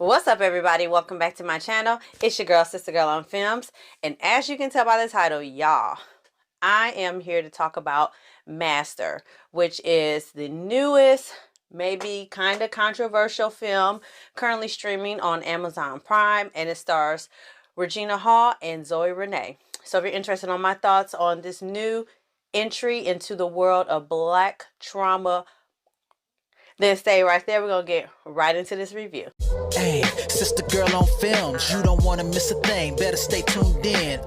What's up, everybody? Welcome back to my channel. It's your girl, Sister Girl on Films. And as you can tell by the title, y'all, I am here to talk about Master, which is the newest, maybe kind of controversial film currently streaming on Amazon Prime, and it stars Regina Hall and Zoe Renee. So if you're interested in my thoughts on this new entry into the world of Black trauma, then stay right there. We're gonna get right into this review. Hey, Sister Girl on Films, you don't want to miss a thing, better stay tuned in.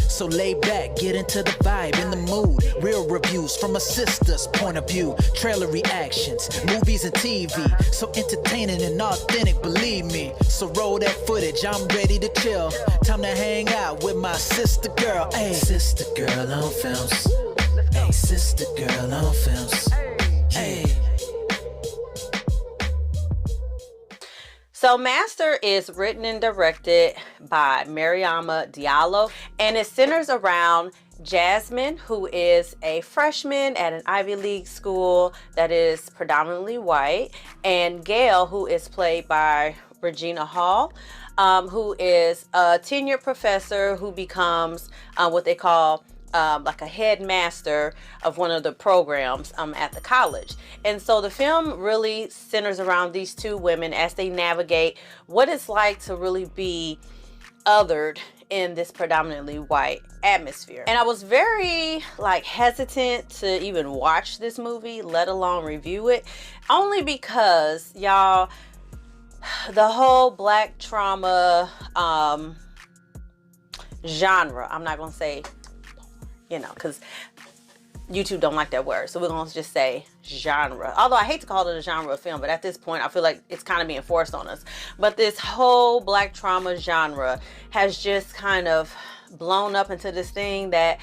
So lay back, get into the vibe, in the mood. Real reviews from a sister's point of view. Trailer reactions, movies and TV, so entertaining and authentic, believe me. So roll that footage, I'm ready to chill. Time to hang out with my sister girl. Hey, Sister Girl on Films. Hey, Sister Girl on Films. Hey. So Master is written and directed by Mariama Diallo, and it centers around Jasmine, who is a freshman at an Ivy League school that is predominantly white, and Gail, who is played by Regina Hall, who is a tenured professor who becomes what they call like a headmaster of one of the programs at the college. And so the film really centers around these two women as they navigate what it's like to really be othered in this predominantly white atmosphere. And I was very hesitant to even watch this movie, let alone review it, only because, y'all, the whole Black trauma genre, I'm not gonna say, because YouTube don't like that word, so we're gonna just say genre. Although I hate to call it a genre of film, but at this point I feel like it's kind of being forced on us. But this whole Black trauma genre has just kind of blown up into this thing that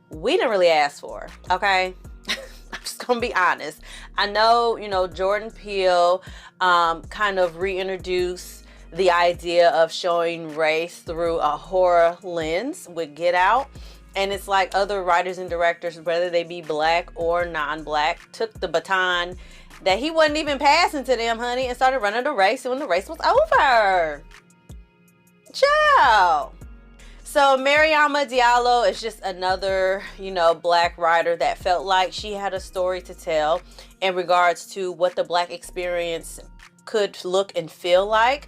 we didn't really ask for, okay? I'm just gonna be honest. I know, Jordan Peele kind of reintroduced the idea of showing race through a horror lens with Get Out. And it's like other writers and directors, whether they be Black or non-Black, took the baton that he wasn't even passing to them, honey, and started running the race when the race was over. Ciao. So Mariama Diallo is just another, Black writer that felt like she had a story to tell in regards to what the Black experience could look and feel like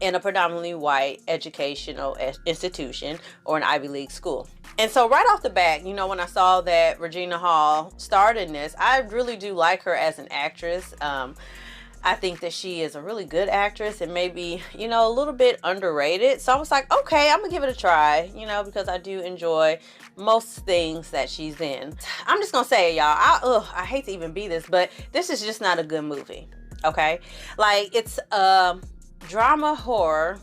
in a predominantly white educational institution or an Ivy League school. And so right off the bat, when I saw that Regina Hall starred in this, I really do like her as an actress. I think that she is a really good actress and maybe, a little bit underrated. So I was like, okay, I'm gonna give it a try, because I do enjoy most things that she's in. I'm just gonna say, y'all, I hate to even be this, but this is just not a good movie, okay? It's drama horror,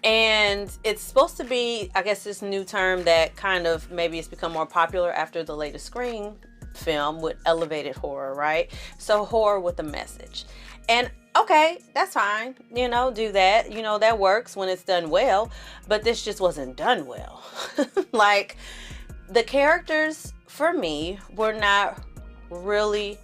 and it's supposed to be, I guess, this new term that kind of maybe it's become more popular after the latest Scream film with elevated horror, right? So horror with a message. And okay, that's fine, do that, that works when it's done well, but this just wasn't done well. The characters for me were not really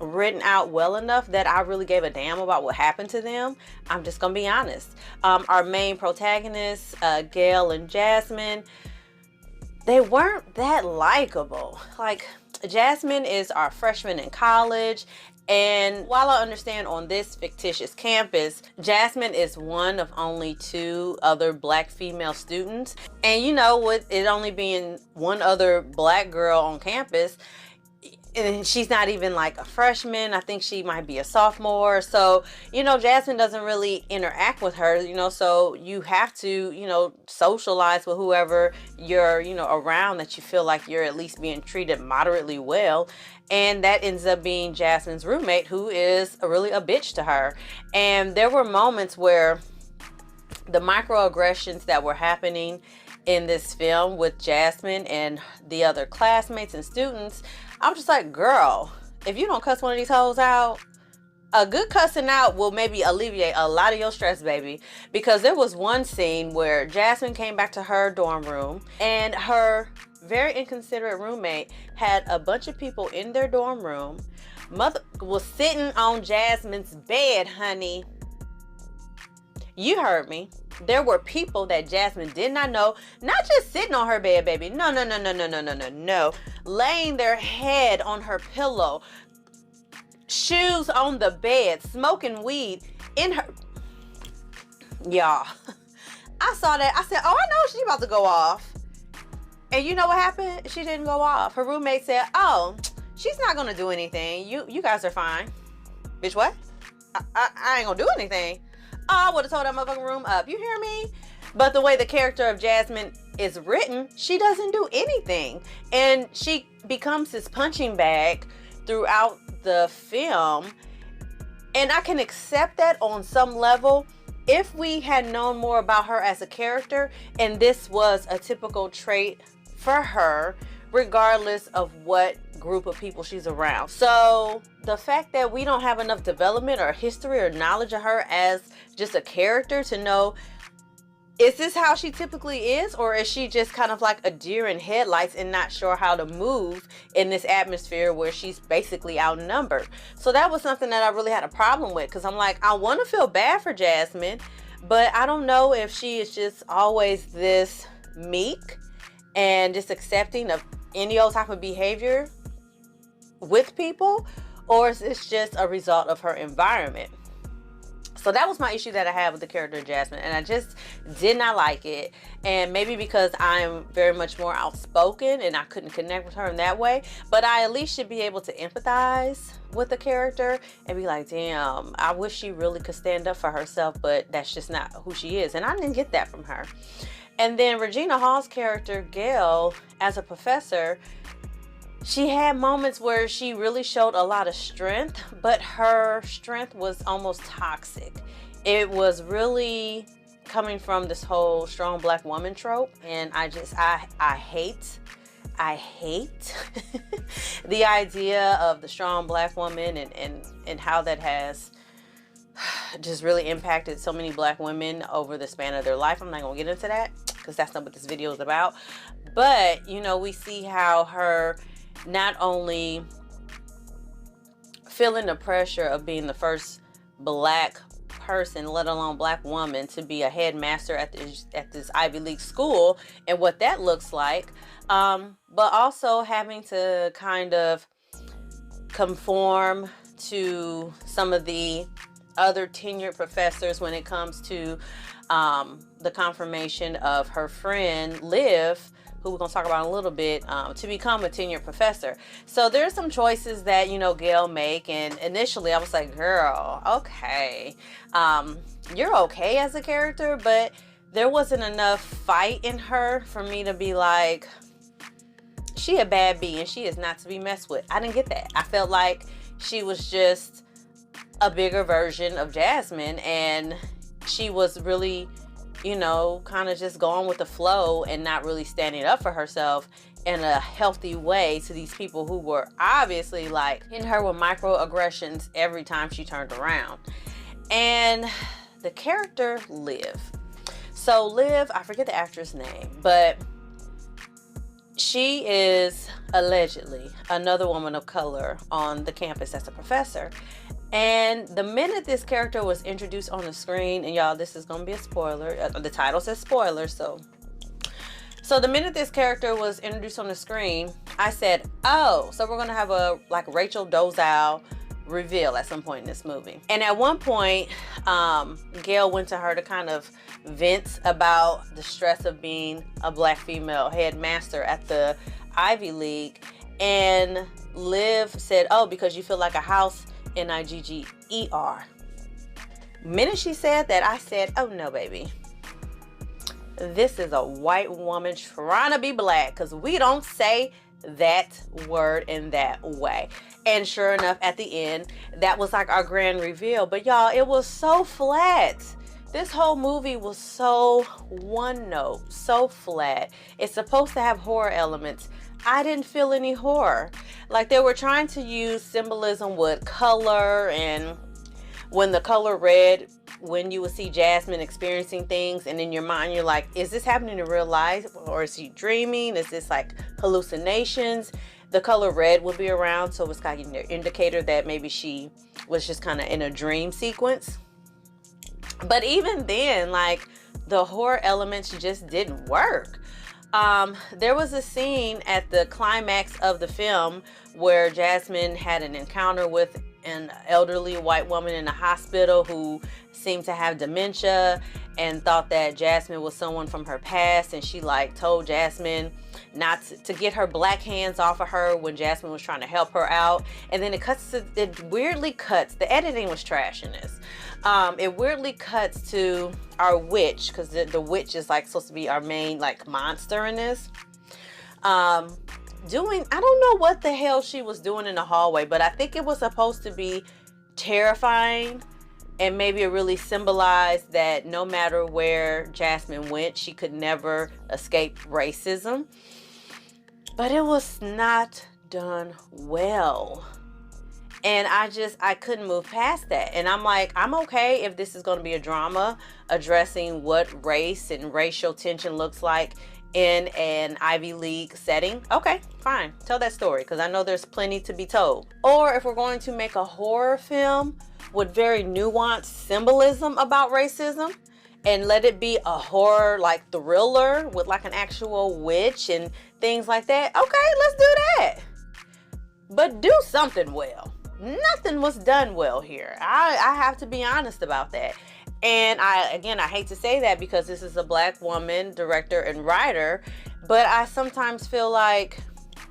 written out well enough that I really gave a damn about what happened to them. I'm just gonna be honest. Our main protagonists, Gail and Jasmine, they weren't that likable. Jasmine is our freshman in college, and while I understand on this fictitious campus, Jasmine is one of only 2 other Black female students. And with it only being one other Black girl on campus, and she's not even a freshman. I think she might be a sophomore. So, Jasmine doesn't really interact with her, so you have to, socialize with whoever you're, around that you feel like you're at least being treated moderately well. And that ends up being Jasmine's roommate, who is really a bitch to her. And there were moments where the microaggressions that were happening in this film with Jasmine and the other classmates and students, I'm just like, girl, if you don't cuss one of these hoes out, a good cussing out will maybe alleviate a lot of your stress, baby. Because there was one scene where Jasmine came back to her dorm room and her very inconsiderate roommate had a bunch of people in their dorm room. Mother was sitting on Jasmine's bed, honey, You heard me. There were people that Jasmine did not know, not just sitting on her bed, baby. No, no, no, no, no, no, no, no, no. Laying their head on her pillow, shoes on the bed, smoking weed in her. Y'all, I saw that. I said, oh, I know she's about to go off. And you know what happened? She didn't go off. Her roommate said, oh, she's not going to do anything. You guys are fine. Bitch, what? I ain't going to do anything. Oh, I would have told that motherfucking room up. You hear me? But the way the character of Jasmine is written, she doesn't do anything. And she becomes this punching bag throughout the film. And I can accept that on some level if we had known more about her as a character and this was a typical trait for her, regardless of what group of people she's around. So the fact that we don't have enough development or history or knowledge of her as just a character to know, is this how she typically is, or is she just kind of like a deer in headlights and not sure how to move in this atmosphere where she's basically outnumbered? So that was something that I really had a problem with, because I'm like, I want to feel bad for Jasmine, but I don't know if she is just always this meek and just accepting of any old type of behavior with people, or is this just a result of her environment? So that was my issue that I had with the character of Jasmine, and I just did not like it. And maybe because I'm very much more outspoken and I couldn't connect with her in that way, but I at least should be able to empathize with the character and be like, damn, I wish she really could stand up for herself, but that's just not who she is. And I didn't get that from her. And then Regina Hall's character, Gail, as a professor, she had moments where she really showed a lot of strength, but her strength was almost toxic. It was really coming from this whole strong black woman trope. And I hate the idea of the strong black woman and how that has just really impacted so many black women over the span of their life. I'm not gonna get into that because that's not what this video is about. But, you know, we see how her not only feeling the pressure of being the first black person, let alone black woman, to be a headmaster at this Ivy League school and what that looks like, but also having to kind of conform to some of the other tenured professors when it comes to the confirmation of her friend Liv, who we're going to talk about in a little bit, to become a tenured professor. So there's some choices that, you know, Gail make. And initially I was like, girl, okay. You're okay as a character, but there wasn't enough fight in her for me to be like, she a bad bee and she is not to be messed with. I didn't get that. I felt like she was just a bigger version of Jasmine, and she was really, you know, kind of just going with the flow and not really standing up for herself in a healthy way to these people who were obviously like hitting her with microaggressions every time she turned around. And the character Liv. So Liv, I forget the actress name, but she is allegedly another woman of color on the campus as a professor. And the minute this character was introduced on the screen, and y'all, this is going to be a spoiler. The title says spoiler, so the minute this character was introduced on the screen, I said, oh, so we're going to have a like Rachel Dolezal reveal at some point in this movie. And at one point, Gail went to her to kind of vent about the stress of being a black female headmaster at the Ivy League. And Liv said, oh, because you feel like a house, Nigger. Minute she said that, I said, oh no, baby. This is a white woman trying to be black, because we don't say that word in that way. And sure enough, at the end, that was like our grand reveal. But y'all, it was so flat. This whole movie was so one note, so flat. It's supposed to have horror elements. I didn't feel any horror. Like they were trying to use symbolism with color, and when the color red, when you would see Jasmine experiencing things, and in your mind you're like, is this happening in real life, or is she dreaming? Is this like hallucinations? The color red would be around, so it's kind of an indicator that maybe she was just kind of in a dream sequence. But even then, like, the horror elements just didn't work. There was a scene at the climax of the film where Jasmine had an encounter with an elderly white woman in a hospital who seemed to have dementia and thought that Jasmine was someone from her past, and she like told Jasmine not to get her black hands off of her when Jasmine was trying to help her out. And then it weirdly cuts, the editing was trash in this. It weirdly cuts to our witch, because the witch is like supposed to be our main like monster in this. Doing, I don't know what the hell she was doing in the hallway, but I think it was supposed to be terrifying, and maybe it really symbolized that no matter where Jasmine went, she could never escape racism. But it was not done well. And I couldn't move past that. And I'm like, I'm okay if this is going to be a drama addressing what race and racial tension looks like in an Ivy League setting. Okay, fine. Tell that story, because I know there's plenty to be told. Or if we're going to make a horror film with very nuanced symbolism about racism, and let it be a horror like thriller with like an actual witch and things like that, okay, let's do that. But do something well. Nothing was done well here. I have to be honest about that. And I hate to say that because this is a black woman director and writer, but I sometimes feel like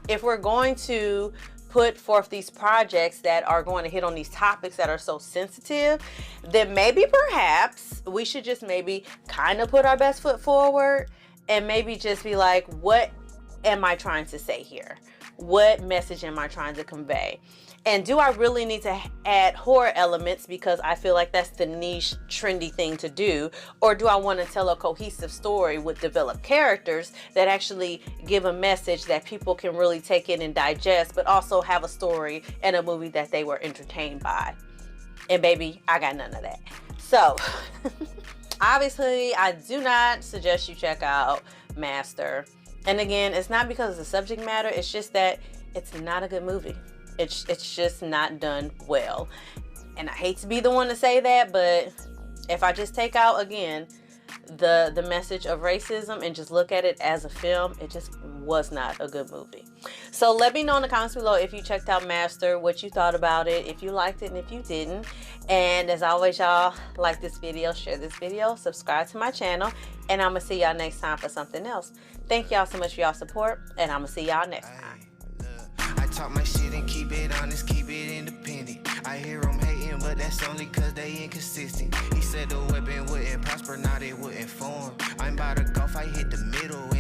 if we're going to put forth these projects that are going to hit on these topics that are so sensitive, then maybe perhaps we should just maybe kind of put our best foot forward and maybe just be like, what am I trying to say here? What message am I trying to convey? And do I really need to add horror elements because I feel like that's the niche, trendy thing to do? Or do I want to tell a cohesive story with developed characters that actually give a message that people can really take in and digest, but also have a story and a movie that they were entertained by? And baby, I got none of that. So, obviously, I do not suggest you check out Master. And again, it's not because of the subject matter, it's just that it's not a good movie. It's just not done well. And I hate to be the one to say that, but if I just take out, again, the message of racism and just look at it as a film, it just was not a good movie. So let me know in the comments below if you checked out Master, what you thought about it, if you liked it and if you didn't. And as always, y'all, like this video, share this video, subscribe to my channel, and I'm gonna see y'all next time for something else. Thank y'all so much for y'all support, and I'm gonna see y'all next time. Talk my shit and keep it honest, keep it independent. I hear them hating, but that's only cause they inconsistent. He said the weapon wouldn't prosper, now they wouldn't form. I'm about to golf, I hit the middle.